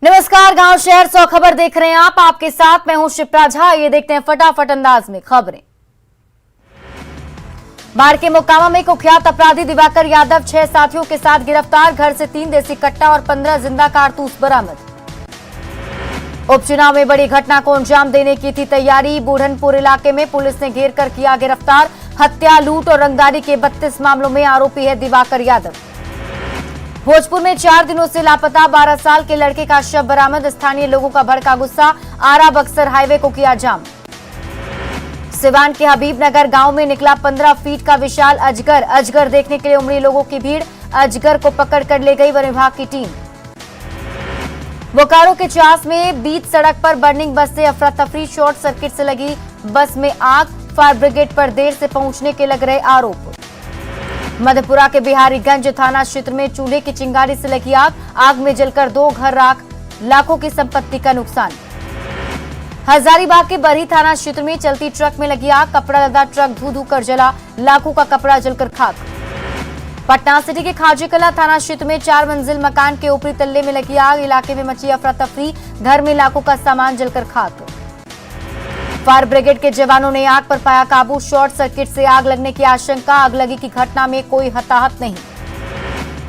नमस्कार, गांव शहर 100 खबर देख रहे हैं आप। आपके साथ मैं हूं शिप्रा झा। ये देखते हैं फटाफट अंदाज में खबरें। बाढ़ के मोकामा में कुख्यात अपराधी दिवाकर यादव 6 साथियों के साथ गिरफ्तार। घर से 3 देसी कट्टा और 15 जिंदा कारतूस बरामद। उपचुनाव में बड़ी घटना को अंजाम देने की थी तैयारी। बूढ़नपुर इलाके में पुलिस ने घेर कर किया गिरफ्तार। हत्या, लूट और रंगदारी के 32 मामलों में आरोपी है दिवाकर यादव। भोजपुर में 4 दिनों से लापता 12 साल के लड़के का शव बरामद। स्थानीय लोगों का भड़का गुस्सा। आरा बक्सर हाईवे को किया जाम। सिवान के हबीबनगर गांव में निकला 15 फीट का विशाल अजगर। अजगर देखने के लिए उमड़ी लोगों की भीड़। अजगर को पकड़ कर ले गई वन विभाग की टीम। बोकारो के चास में बीच सड़क पर बर्निंग बस से अफरा तफरी। शॉर्ट सर्किट से लगी बस में आग। फायर ब्रिगेड पर देर से पहुंचने के लग रहे आरोप। मधेपुरा के बिहारीगंज थाना क्षेत्र में चूल्हे की चिंगारी से लगी आग। आग में जलकर 2 घर राख। लाखों की संपत्ति का नुकसान। हजारीबाग के बरही थाना क्षेत्र में चलती ट्रक में लगी आग। कपड़ा लदा ट्रक धू धू कर जला। लाखों का कपड़ा जलकर खाक। पटना सिटी के खाजीकला थाना क्षेत्र में 4 मंजिल मकान के ऊपरी तल्ले में लगी आग। इलाके में मची अफरा तफरी। घर में लाखों का सामान जलकर खाक। फायर ब्रिगेड के जवानों ने आग पर पाया काबू। शॉर्ट सर्किट से आग लगने की आशंका। आगलगी की घटना में कोई हताहत नहीं।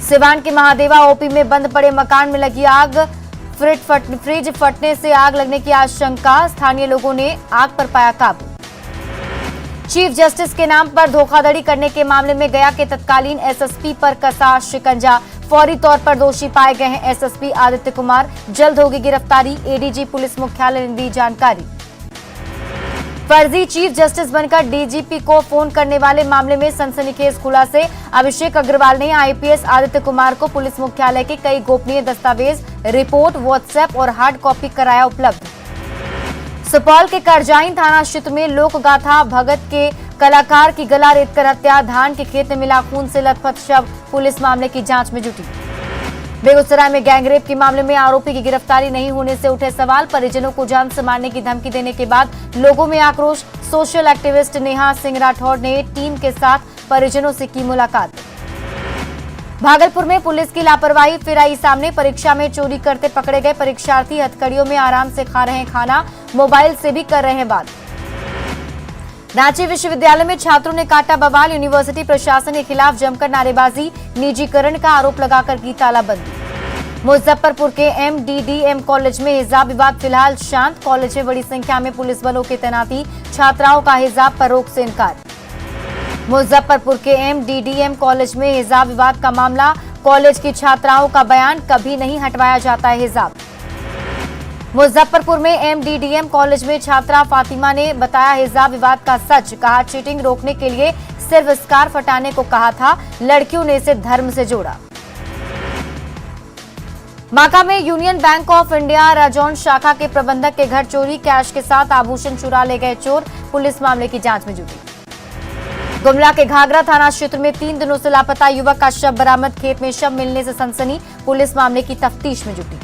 सिवान के महादेवा ओपी में बंद पड़े मकान में लगी आग। फ्रिज फटने से आग लगने की आशंका। स्थानीय लोगों ने आग पर पाया काबू। चीफ जस्टिस के नाम पर धोखाधड़ी करने के मामले में गया के तत्कालीन एसएसपी पर कसा शिकंजा। फौरी तौर पर दोषी पाए गए हैं एसएसपी आदित्य कुमार। जल्द होगी गिरफ्तारी। एडीजी पुलिस मुख्यालय ने दी जानकारी। फर्जी चीफ जस्टिस बनकर डीजीपी को फोन करने वाले मामले में सनसनीखेज खुलासे। अभिषेक अग्रवाल ने आईपीएस आदित्य कुमार को पुलिस मुख्यालय के कई गोपनीय दस्तावेज, रिपोर्ट, व्हाट्सएप और हार्ड कॉपी कराया उपलब्ध। सुपौल के करजाइन थाना क्षेत्र में लोक गाथा भगत के कलाकार की गला रेतकर हत्या। धान के खेत में मिला खून से लथपथ शव। पुलिस मामले की जांच में जुटी। बेगूसराय में गैंगरेप के मामले में आरोपी की गिरफ्तारी नहीं होने से उठे सवाल। परिजनों को जान से मारने की धमकी देने के बाद लोगों में आक्रोश। सोशल एक्टिविस्ट नेहा सिंह राठौड़ ने टीम के साथ परिजनों से की मुलाकात। भागलपुर में पुलिस की लापरवाही फिर आई सामने। परीक्षा में चोरी करते पकड़े गए परीक्षार्थी हथकड़ियों में आराम से खा रहे हैं खाना। मोबाइल से भी कर रहे हैं बात। रांची विश्वविद्यालय में छात्रों ने काटा बवाल। यूनिवर्सिटी प्रशासन के खिलाफ जमकर नारेबाजी। निजीकरण का आरोप लगाकर की तालाबंदी। मुजफ्फरपुर के एमडीडीएम कॉलेज में हिजाब विवाद फिलहाल शांत। कॉलेज में बड़ी संख्या में पुलिस बलों की तैनाती। छात्राओं का हिजाब पर रोक से इनकार। मुजफ्फरपुर के एमडीडीएम कॉलेज में हिजाब विवाद का मामला। कॉलेज की छात्राओं का बयान, कभी नहीं हटवाया जाता है हिजाब। मुजफ्फरपुर में एमडीडीएम कॉलेज में छात्रा फातिमा ने बताया हिजाब विवाद का सच। कहा चीटिंग रोकने के लिए सिर्फ स्कार्फ हटाने को कहा था। लड़कियों ने इसे धर्म से जोड़ा। बांका में union bank of India Rajaun शाखा के प्रबंधक के घर चोरी। कैश के साथ आभूषण चुरा ले गए चोर। पुलिस मामले की जांच में जुटी। गुमला के घाघरा थाना क्षेत्र में 3 दिनों से लापता युवक का शव बरामद। खेत में शव मिलने से सनसनी। पुलिस मामले की तफ्तीश में जुटी।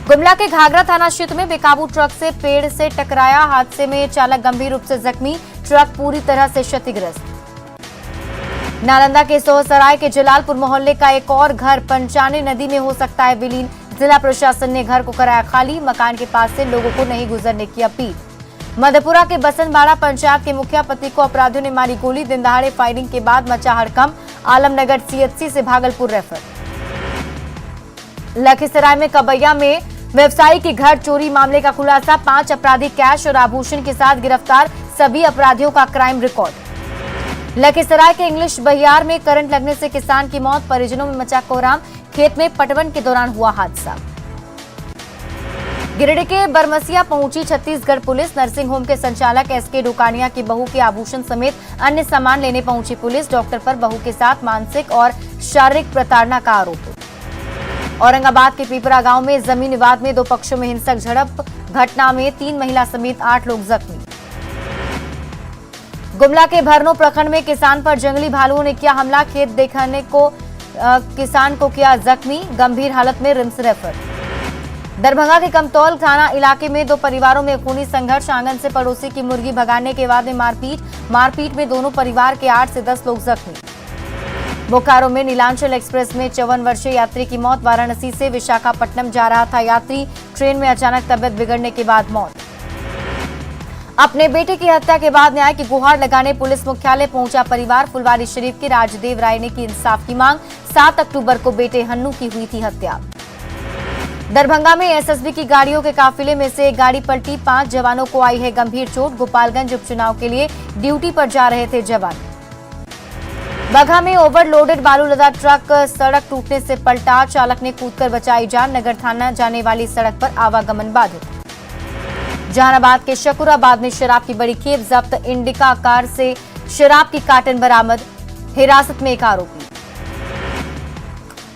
गुमला के घाघरा थाना क्षेत्र में बेकाबू ट्रक से पेड़ से टकराया। हादसे में चालक गंभीर रूप से जख्मी। ट्रक पूरी तरह से क्षतिग्रस्त। नालंदा के सोहसराय के जलालपुर मोहल्ले का एक और घर पंचाने नदी में हो सकता है विलीन। जिला प्रशासन ने घर को कराया खाली। मकान के पास से लोगों को नहीं गुजरने की अपील। मधेपुरा के बसनबाड़ा पंचायत के मुखिया पति को अपराधियों ने मारी गोली। दिन दहाड़े फायरिंग के बाद मचा हड़कंप। आलमनगर सीएचसी से भागलपुर रेफर। लखीसराय में कबैया में व्यवसायी के घर चोरी मामले का खुलासा। 5 अपराधी कैश और आभूषण के साथ गिरफ्तार। सभी अपराधियों का क्राइम रिकॉर्ड। लखीसराय के इंग्लिश बहियार में करंट लगने से किसान की मौत। परिजनों में मचा कोहराम। खेत में पटवन के दौरान हुआ हादसा। गिरिडीह के बरमसिया पहुंची छत्तीसगढ़ पुलिस। नर्सिंग होम के संचालक एसके डुकानिया की बहू के आभूषण समेत अन्य सामान लेने पहुंची पुलिस। डॉक्टर पर बहू के साथ मानसिक और शारीरिक प्रताड़ना का आरोप। औरंगाबाद के पीपरा गांव में जमीन विवाद में 2 पक्षों में हिंसक झड़प। घटना में 3 महिला समेत 8 लोग जख्मी। गुमला के भरनो प्रखंड में किसान पर जंगली भालुओं ने किया हमला। खेत देखने को किसान को किया जख्मी। गंभीर हालत में रिम्स रेफर। दरभंगा के कमतौल थाना इलाके में 2 परिवारों में खूनी संघर्ष। आंगन से पड़ोसी की मुर्गी भगाने के बाद में मारपीट में दोनों परिवार के 8 से 10 लोग जख्मी। बोकारो में नीलांचल एक्सप्रेस में 54 वर्षीय यात्री की मौत। वाराणसी से विशाखापट्टनम जा रहा था यात्री, ट्रेन में अचानक तबीयत बिगड़ने के बाद मौत। अपने बेटे की हत्या के बाद न्याय की गुहार लगाने पुलिस मुख्यालय पहुंचा परिवार। फुलवारी शरीफ के राजदेव राय ने की इंसाफ की मांग। 7 अक्टूबर को बेटे हन्नू की हुई थी हत्या। दरभंगा में एसएसबी की गाड़ियों के काफिले में से एक गाड़ी पलटी, 5 जवानों को आई है गंभीर चोट। गोपालगंज उपचुनाव के लिए ड्यूटी पर जा रहे थे जवान। बगहा में ओवरलोडेड बालू लदा ट्रक सड़क टूटने से पलटा, चालक ने कूदकर बचाई जान। नगर थाना जाने वाली सड़क पर आवागमन बाधित। जहानाबाद के शकुराबाद में शराब की बड़ी खेप जब्त, इंडिका कार से शराब की कार्टन बरामद, हिरासत में एक आरोपी।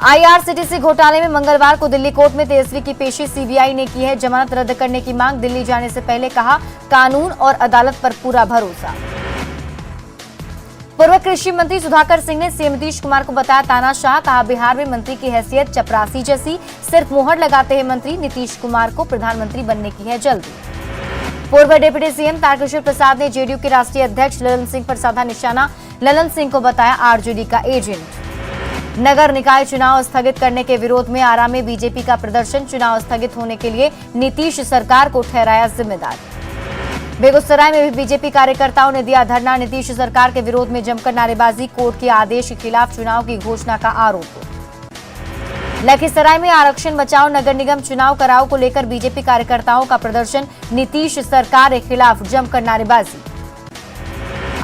आईआरसीटीसी घोटाले में मंगलवार को दिल्ली कोर्ट में तेजस्वी की पेशी सीबीआई ने की है। जमानत रद्द करने की मांग। दिल्ली जाने से पहले कहा, कानून और अदालत पर पूरा भरोसा। पूर्व कृषि मंत्री सुधाकर सिंह ने सीएम नीतीश कुमार को बताया तानाशाह। कहा, बिहार में मंत्री की हैसियत चपरासी जैसी, सिर्फ मुहर लगाते हैं मंत्री। नीतीश कुमार को प्रधानमंत्री बनने की है जल्दी। पूर्व डिप्टी सीएम तारकिशोर प्रसाद ने जेडीयू के राष्ट्रीय अध्यक्ष ललन सिंह पर साधा निशाना। ललन सिंह को बताया आरजेडी का एजेंट। नगर निकाय चुनाव स्थगित करने के विरोध में आरा में बीजेपी का प्रदर्शन। चुनाव स्थगित होने के लिए नीतीश सरकार को ठहराया जिम्मेदार। बेगूसराय में भी बीजेपी कार्यकर्ताओं ने दिया धरना। नीतीश सरकार के विरोध में जमकर नारेबाजी। कोर्ट के आदेश के खिलाफ चुनाव की घोषणा का आरोप। लखीसराय में आरक्षण बचाओ नगर निगम चुनाव कराओ को लेकर बीजेपी कार्यकर्ताओं का प्रदर्शन। नीतीश सरकार के खिलाफ जमकर नारेबाजी।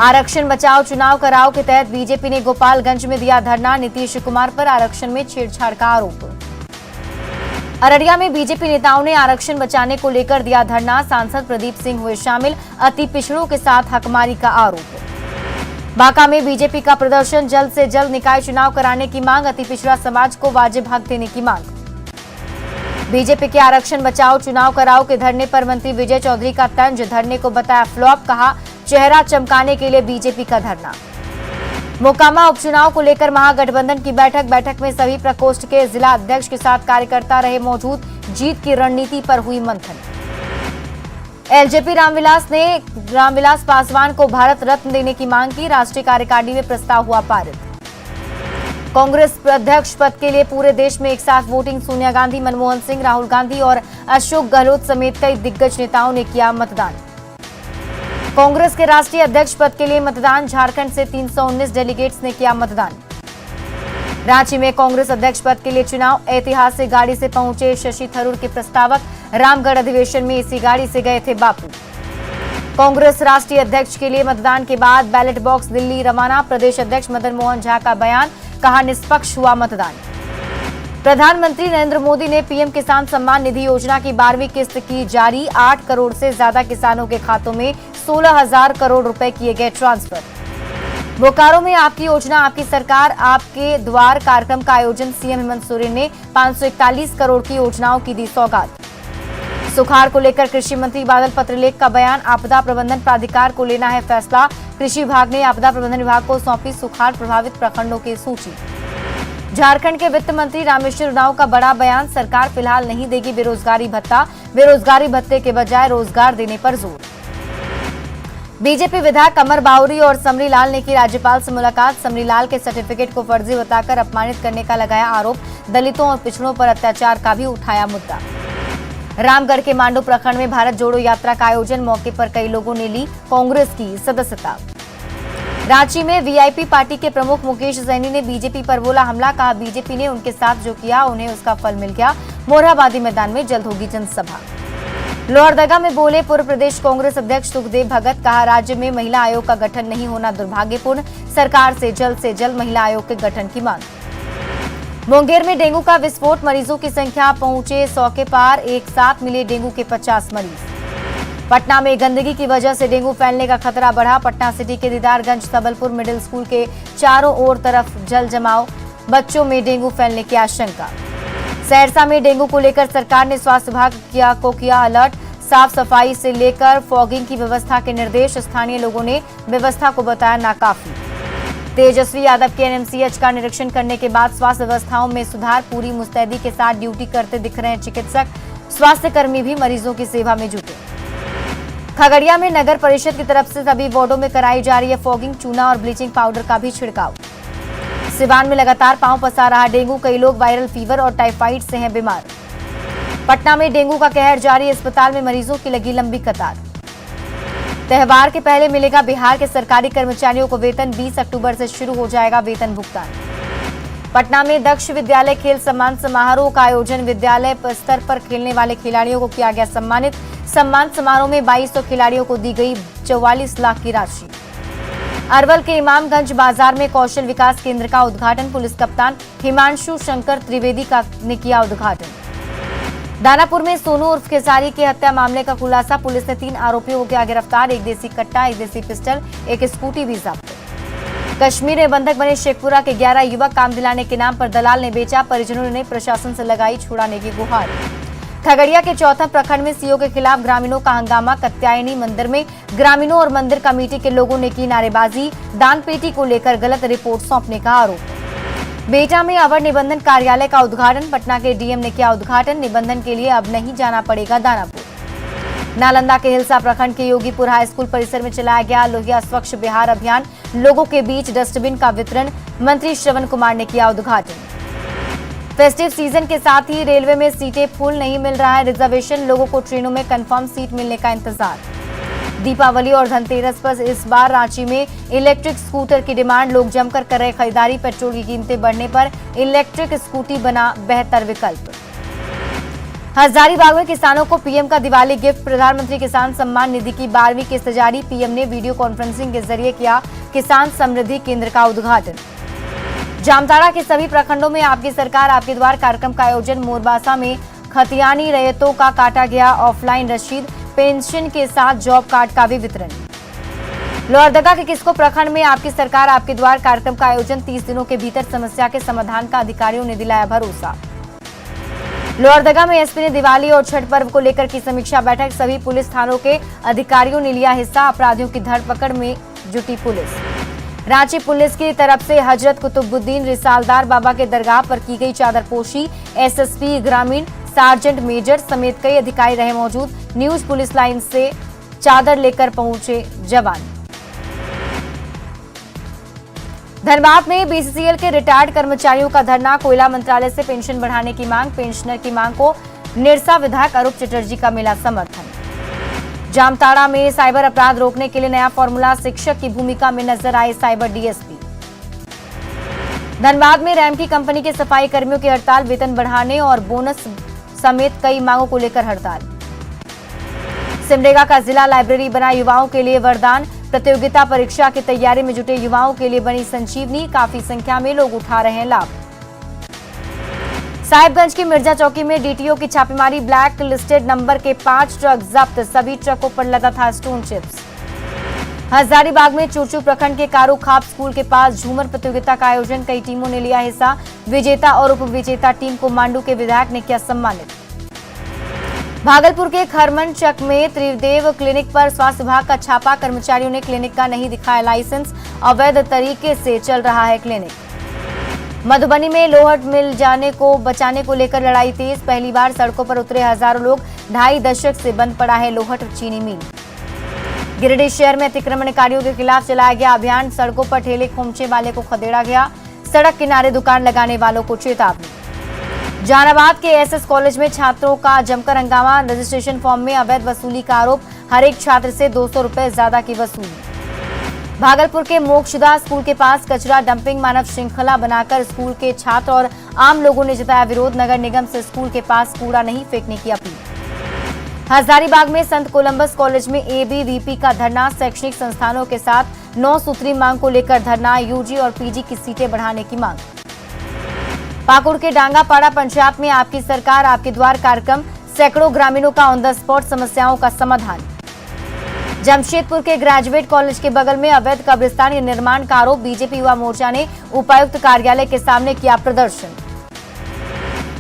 आरक्षण बचाओ चुनाव कराओ के तहत बीजेपी ने गोपालगंज में दिया धरना। नीतीश कुमार पर आरक्षण में छेड़छाड़ का आरोप। अररिया में बीजेपी नेताओं ने आरक्षण बचाने को लेकर दिया धरना। सांसद प्रदीप सिंह हुए शामिल। अति पिछड़ों के साथ हकमारी का आरोप। बांका में बीजेपी का प्रदर्शन। जल्द से जल्द निकाय चुनाव कराने की मांग। अति पिछड़ा समाज को वाजिब हक देने की मांग। बीजेपी के आरक्षण बचाओ चुनाव कराओ के धरने पर मंत्री विजय चौधरी का तंज। धरने को बताया फ्लॉप। कहा, चेहरा चमकाने के लिए बीजेपी का धरना। मोकामा उपचुनाव को लेकर महागठबंधन की बैठक में सभी प्रकोष्ठ के जिला अध्यक्ष के साथ कार्यकर्ता रहे मौजूद। जीत की रणनीति पर हुई मंथन। एलजेपी रामविलास पासवान को भारत रत्न देने की मांग की। राष्ट्रीय कार्यकारिणी में प्रस्ताव हुआ पारित। कांग्रेस अध्यक्ष पद के लिए पूरे देश में एक साथ वोटिंग। सोनिया गांधी, मनमोहन सिंह, राहुल गांधी और अशोक गहलोत समेत कई दिग्गज नेताओं ने किया मतदान। कांग्रेस के राष्ट्रीय अध्यक्ष पद के लिए मतदान। झारखंड से 319 डेलीगेट्स ने किया मतदान। रांची में कांग्रेस अध्यक्ष पद के लिए चुनाव। ऐतिहासिक गाड़ी से पहुंचे शशि थरूर के प्रस्तावक। रामगढ़ अधिवेशन में इसी गाड़ी से गए थे बापू। कांग्रेस राष्ट्रीय अध्यक्ष के लिए मतदान के बाद बैलेट बॉक्स दिल्ली रवाना। प्रदेश अध्यक्ष मदन मोहन झा का बयान। कहा, निष्पक्ष हुआ मतदान। प्रधानमंत्री नरेंद्र मोदी ने पीएम किसान सम्मान निधि योजना की 12वीं किस्त की जारी। 8 करोड़ से ज्यादा किसानों के खातों में 16,000 करोड़ रुपए किए गए ट्रांसफर। बोकारो में आपकी योजना आपकी सरकार आपके द्वार कार्यक्रम का आयोजन। सीएम हेमंत सोरेन ने 541 करोड़ की योजनाओं की दी सौगात। सुखाड़ को लेकर कृषि मंत्री बादल पत्रलेख का बयान। आपदा प्रबंधन प्राधिकार को लेना है फैसला। कृषि विभाग ने आपदा प्रबंधन विभाग को सौंपी सुखाड़ प्रभावित प्रखंडों की सूची। झारखंड के वित्त मंत्री रामेश्वर उरांव का बड़ा बयान। सरकार फिलहाल नहीं देगी बेरोजगारी भत्ता। बेरोजगारी भत्ते के बजाय रोजगार देने पर जोर। बीजेपी विधायक अमर बाउरी और समरीलाल ने की राज्यपाल से मुलाकात। समरीलाल के सर्टिफिकेट को फर्जी बताकर अपमानित करने का लगाया आरोप। दलितों और पिछड़ों पर अत्याचार का भी उठाया मुद्दा। रामगढ़ के मांडू प्रखंड में भारत जोड़ो यात्रा का आयोजन। मौके पर कई लोगों ने ली कांग्रेस की सदस्यता। रांची में वीआईपी पार्टी के प्रमुख मुकेश सैनी ने बीजेपी पर बोला हमला। कहा, बीजेपी ने उनके साथ जो किया उन्हें उसका फल मिल गया। मोरहाबादी मैदान में जल्द होगी जनसभा। लोहरदगा में बोले पूर्व प्रदेश कांग्रेस अध्यक्ष सुखदेव भगत। कहा, राज्य में महिला आयोग का गठन नहीं होना दुर्भाग्यपूर्ण। सरकार से जल्द महिला आयोग के गठन की मांग। मुंगेर में डेंगू का विस्फोट। मरीजों की संख्या पहुंचे 100 के पार। एक साथ मिले डेंगू के 50 मरीज। पटना में गंदगी की वजह से डेंगू फैलने का खतरा बढ़ा। पटना सिटी के दीदारगंज सबलपुर मिडिल स्कूल के चारों ओर तरफ जल जमाव। बच्चों में डेंगू फैलने की आशंका। सहरसा में डेंगू को लेकर सरकार ने स्वास्थ्य विभाग को किया अलर्ट। साफ सफाई से लेकर फॉगिंग की व्यवस्था के निर्देश। स्थानीय लोगों ने व्यवस्था को बताया नाकाफी। तेजस्वी यादव के एनएमसीएच का निरीक्षण करने के बाद स्वास्थ्य व्यवस्थाओं में सुधार। पूरी मुस्तैदी के साथ ड्यूटी करते दिख रहे हैं चिकित्सक। स्वास्थ्य कर्मी भी मरीजों की सेवा में जुटे। खगड़िया में नगर परिषद की तरफ से सभी वार्डों में कराई जा रही है फॉगिंग। चूना और ब्लीचिंग पाउडर का भी छिड़काव। सिवान में लगातार पांव पसार रहा डेंगू, कई लोग वायरल फीवर और टाइफाइड से हैं बीमार। पटना में डेंगू का कहर जारी, अस्पताल में मरीजों की लगी लंबी कतार। त्योहार के पहले मिलेगा बिहार के सरकारी कर्मचारियों को वेतन, 20 अक्टूबर से शुरू हो जाएगा वेतन भुगतान। पटना में दक्ष विद्यालय खेल सम्मान समारोह का आयोजन, विद्यालय स्तर पर खेलने वाले खिलाड़ियों को किया गया सम्मानित। सम्मान समारोह में 2200 खिलाड़ियों को दी गई 44 लाख की राशि। अरवल के इमामगंज बाजार में कौशल विकास केंद्र का उद्घाटन, पुलिस कप्तान हिमांशु शंकर त्रिवेदी ने किया उद्घाटन। दानापुर में सोनू उर्फ खेसारी की हत्या मामले का खुलासा, पुलिस ने 3 आरोपियों को किया गिरफ्तार, एक देसी कट्टा, एक देसी पिस्टल, एक स्कूटी भी जब्त। कश्मीर में बंधक बने शेखपुरा के 11 युवक, काम दिलाने के नाम पर दलाल ने बेचा, परिजनों ने प्रशासन से लगाई छुड़ाने की गुहार। खगड़िया के चौथा प्रखंड में सीओ के खिलाफ ग्रामीणों का हंगामा, कात्यायनी मंदिर में ग्रामीणों और मंदिर कमेटी के लोगों ने की नारेबाजी, दान पेटी को लेकर गलत रिपोर्ट सौंपने का आरोप। बेटा में अवर निबंधन कार्यालय का उद्घाटन, पटना के डीएम ने किया उद्घाटन, निबंधन के लिए अब नहीं जाना पड़ेगा दानापुर। नालंदा के हिलसा प्रखंड के योगीपुर हाई स्कूल परिसर में चलाया गया लोहिया स्वच्छ बिहार अभियान, लोगों के बीच डस्टबिन का वितरण, मंत्री श्रवण कुमार ने किया उद्घाटन। फेस्टिव सीजन के साथ ही रेलवे में सीटें फुल, नहीं मिल रहा है रिजर्वेशन, लोगों को ट्रेनों में कंफर्म सीट मिलने का इंतजार। दीपावली और धनतेरस पर इस बार रांची में इलेक्ट्रिक स्कूटर की डिमांड, लोग जमकर कर रहे खरीदारी, पेट्रोल की कीमतें बढ़ने पर इलेक्ट्रिक स्कूटी बना बेहतर विकल्प। हजारीबाग में किसानों को पीएम का दिवाली गिफ्ट, प्रधानमंत्री किसान सम्मान निधि की 12वीं किस्त जारी, पीएम ने वीडियो कॉन्फ्रेंसिंग के जरिए किया किसान समृद्धि केंद्र का उद्घाटन। जामताड़ा के सभी प्रखंडों में आपकी सरकार आपके द्वार कार्यक्रम का आयोजन, मोरबासा में खतियानी रैयतों का काटा गया ऑफलाइन रसीद, पेंशन के साथ जॉब कार्ड का भी वितरण। लोहरदगा के किस्को प्रखंड में आपकी सरकार आपके द्वार कार्यक्रम का आयोजन, 30 दिनों के भीतर समस्या के समाधान का अधिकारियों ने दिलाया भरोसा। लोहरदगा में एसपी ने दिवाली और छठ पर्व को लेकर की समीक्षा बैठक, सभी पुलिस थानों के अधिकारियों ने लिया हिस्सा, अपराधियों की धरपकड़ में जुटी पुलिस। रांची पुलिस की तरफ से हजरत कुतुबुद्दीन रिसालदार बाबा के दरगाह पर की गई चादरपोशी, एसएसपी ग्रामीण, सार्जेंट मेजर समेत कई अधिकारी रहे मौजूद, न्यूज पुलिस लाइन से चादर लेकर पहुंचे जवान। धनबाद में बीसीसीएल के रिटायर्ड कर्मचारियों का धरना, कोयला मंत्रालय से पेंशन बढ़ाने की मांग, पेंशनर की मांग को निरसा विधायक अरूप चटर्जी का मिला समर्थन। जामताड़ा में साइबर अपराध रोकने के लिए नया फॉर्मूला, शिक्षक की भूमिका में नजर आए साइबर डीएसपी। धनबाद में रैम की कंपनी के सफाई कर्मियों की हड़ताल, वेतन बढ़ाने और बोनस समेत कई मांगों को लेकर हड़ताल। सिमडेगा का जिला लाइब्रेरी बना युवाओं के लिए वरदान, प्रतियोगिता परीक्षा की तैयारी में जुटे युवाओं के लिए बनी संजीवनी, काफी संख्या में लोग उठा रहे हैं लाभ। साहिबगंज की मिर्जा चौकी में डीटीओ की छापेमारी, ब्लैक लिस्टेड नंबर के 5 ट्रक जब्त, सभी ट्रकों पर लदा था स्टोन चिप्स। हजारीबाग में चूचू प्रखंड के कारू खाप स्कूल के पास झूमर प्रतियोगिता का आयोजन, कई टीमों ने लिया हिस्सा, विजेता और उपविजेता टीम को मांडू के विधायक ने किया सम्मानित। भागलपुर के खरमनचक में त्रिदेव क्लिनिक पर स्वास्थ्य विभाग का छापा, कर्मचारियों ने क्लिनिक का नहीं दिखाया लाइसेंस, अवैध तरीके से चल रहा है क्लिनिक। मधुबनी में लोहट मिल जाने को बचाने को लेकर लड़ाई तेज, पहली बार सड़कों पर उतरे हजारों लोग, 2.5 दशक से बंद पड़ा है लोहट चीनी मिल। गिरिडीह शहर में अतिक्रमणकारियों के खिलाफ चलाया गया अभियान, सड़कों पर ठेले खोमचे वाले को खदेड़ा गया, सड़क किनारे दुकान लगाने वालों को चेतावनी। जहानाबाद के एसएस कॉलेज में छात्रों का जमकर हंगामा, रजिस्ट्रेशन फॉर्म में अवैध वसूली का आरोप, हर एक छात्र से 200 रुपए ज्यादा की वसूली। भागलपुर के मोक्षदा स्कूल के पास कचरा डंपिंग, मानव श्रृंखला बनाकर स्कूल के छात्र और आम लोगों ने जताया विरोध, नगर निगम से स्कूल के पास कूड़ा नहीं फेंकने की अपील। हजारीबाग में संत कोलंबस कॉलेज में एबीवीपी का धरना, शैक्षणिक संस्थानों के साथ 9 सूत्री मांग को लेकर धरना, यूजी और पीजी की सीटें बढ़ाने की मांग। पाकुड़ के डांगापाड़ा पंचायत में आपकी सरकार आपके द्वार कार्यक्रम, सैकड़ों ग्रामीणों का ऑन द स्पॉट समस्याओं का समाधान। जमशेदपुर के ग्रेजुएट कॉलेज के बगल में अवैध कब्रिस्तान के निर्माण का आरोप, बीजेपी युवा मोर्चा ने उपायुक्त कार्यालय के सामने किया प्रदर्शन।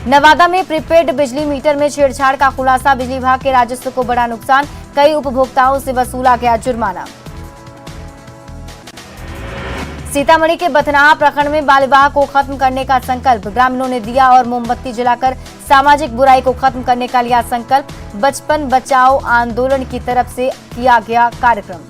नवादा में प्रीपेड बिजली मीटर में छेड़छाड़ का खुलासा, बिजली विभाग के राजस्व को बड़ा नुकसान, कई उपभोक्ताओं से वसूला गया जुर्माना। सीतामढ़ी के बथनाहा प्रखंड में बाल विवाह को खत्म करने का संकल्प, ग्रामीणों ने दिया और मोमबत्ती जलाकर सामाजिक बुराई को खत्म करने का लिया संकल्प, बचपन बचाओ आंदोलन की तरफ से किया गया कार्यक्रम।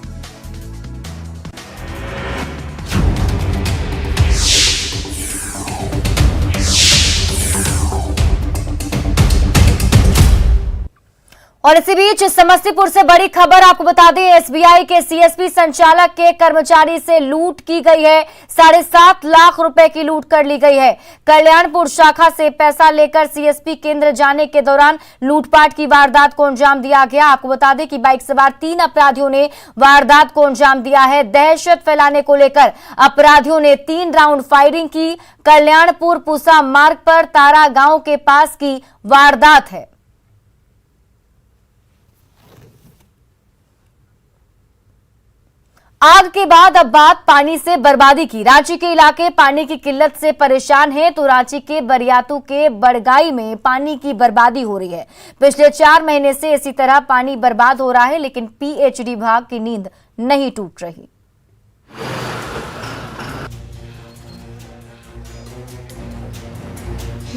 और इसी बीच समस्तीपुर से बड़ी खबर आपको बता दें, एसबीआई के सीएसपी संचालक के कर्मचारी से लूट की गई है। 7.5 लाख रुपए की लूट कर ली गई है। कल्याणपुर शाखा से पैसा लेकर सीएसपी केंद्र जाने के दौरान लूटपाट की वारदात को अंजाम दिया गया। आपको बता दें कि बाइक सवार 3 अपराधियों ने वारदात को अंजाम दिया है। दहशत फैलाने को लेकर अपराधियों ने 3 राउंड फायरिंग की। कल्याणपुर पुसा मार्ग पर तारा गांव के पास की वारदात है। आग के बाद अब बात पानी से बर्बादी की। रांची के इलाके पानी की किल्लत से परेशान हैं, तो रांची के बरियातू के बड़गाई में पानी की बर्बादी हो रही है। पिछले 4 महीने से इसी तरह पानी बर्बाद हो रहा है, लेकिन पीएचडी विभाग की नींद नहीं टूट रही।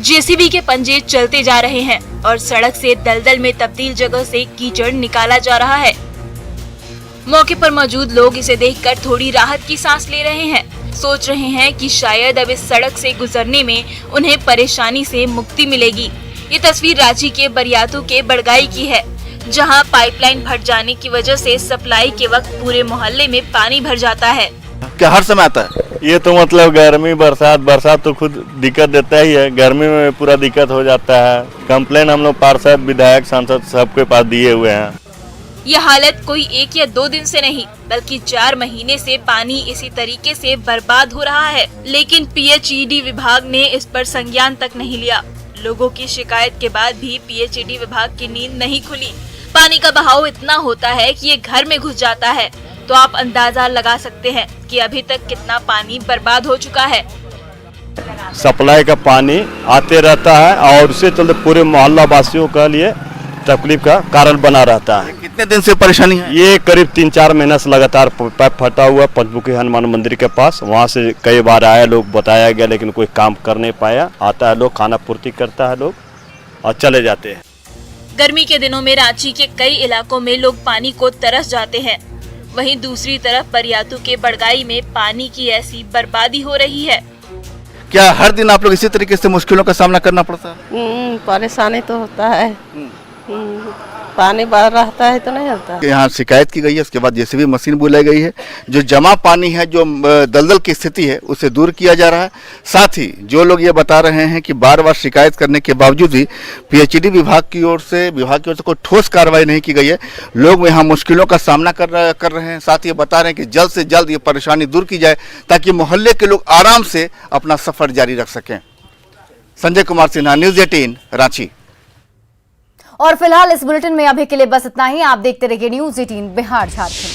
जेसीबी के पंजे चलते जा रहे हैं और सड़क से दलदल में तब्दील जगह से कीचड़ निकाला जा रहा है। मौके पर मौजूद लोग इसे देखकर थोड़ी राहत की सांस ले रहे हैं। सोच रहे हैं कि शायद अब इस सड़क से गुजरने में उन्हें परेशानी से मुक्ति मिलेगी। ये तस्वीर रांची के बरियातू के बड़गाई की है, जहां पाइपलाइन फट जाने की वजह से सप्लाई के वक्त पूरे मोहल्ले में पानी भर जाता है। क्या हर समय आता है? ये तो मतलब गर्मी बरसात तो खुद दिक्कत देता ही है। गर्मी में पूरा दिक्कत हो जाता है। कंप्लेन हम लोग पार्षद, विधायक, सांसद सबके पास दिए हुए हैं। यह हालत कोई 1 या 2 दिन से नहीं, बल्कि 4 महीने से पानी इसी तरीके से बर्बाद हो रहा है। लेकिन पीएचईडी विभाग ने इस पर संज्ञान तक नहीं लिया। लोगों की शिकायत के बाद भी पीएचईडी विभाग की नींद नहीं खुली। पानी का बहाव इतना होता है कि ये घर में घुस जाता है, तो आप अंदाजा लगा सकते हैं कि अभी तक कितना पानी बर्बाद हो चुका है। सप्लाई का पानी आते रहता है और उससे चलते पूरे मोहल्ला वासियों के लिए तकलीफ का कारण बना रहता है। कितने दिन से परेशानी है? ये करीब 3-4 महीना से लगातार पाइप फटा हुआ पंचमुखी हनुमान मंदिर के पास। वहाँ से कई बार आया लोग, बताया गया, लेकिन कोई काम कर नहीं पाया। आता है लोग, खाना पूर्ति करता है लोग और चले जाते हैं। गर्मी के दिनों में रांची के कई इलाकों में लोग पानी को तरस जाते हैं। वहीं दूसरी तरफ बरियातू के बड़गाई में पानी की ऐसी बर्बादी हो रही है। क्या हर दिन आप लोग इसी तरीके से मुश्किलों का सामना करना पड़ता है? परेशानी तो होता है। पानी बाहर रहता है तो नहीं होता। यहाँ शिकायत की गई है, उसके बाद जेसीबी मशीन बुलाई गई है। जो जमा पानी है, जो दलदल की स्थिति है, उसे दूर किया जा रहा है। साथ ही जो लोग ये बता रहे हैं कि बार बार शिकायत करने के बावजूद भी पीएचईडी विभाग की ओर से कोई ठोस कार्रवाई नहीं की गई है। लोग यहाँ मुश्किलों का सामना कर रहे हैं। साथ ही बता रहे हैं कि जल्द से जल्द ये परेशानी दूर की जाए, ताकि मोहल्ले के लोग आराम से अपना सफर जारी रख सकें। संजय कुमार सिन्हा, न्यूज़ 18, रांची। और फिलहाल इस बुलेटिन में अभी के लिए बस इतना ही। आप देखते रहिए न्यूज़ 18 बिहार झारखंड।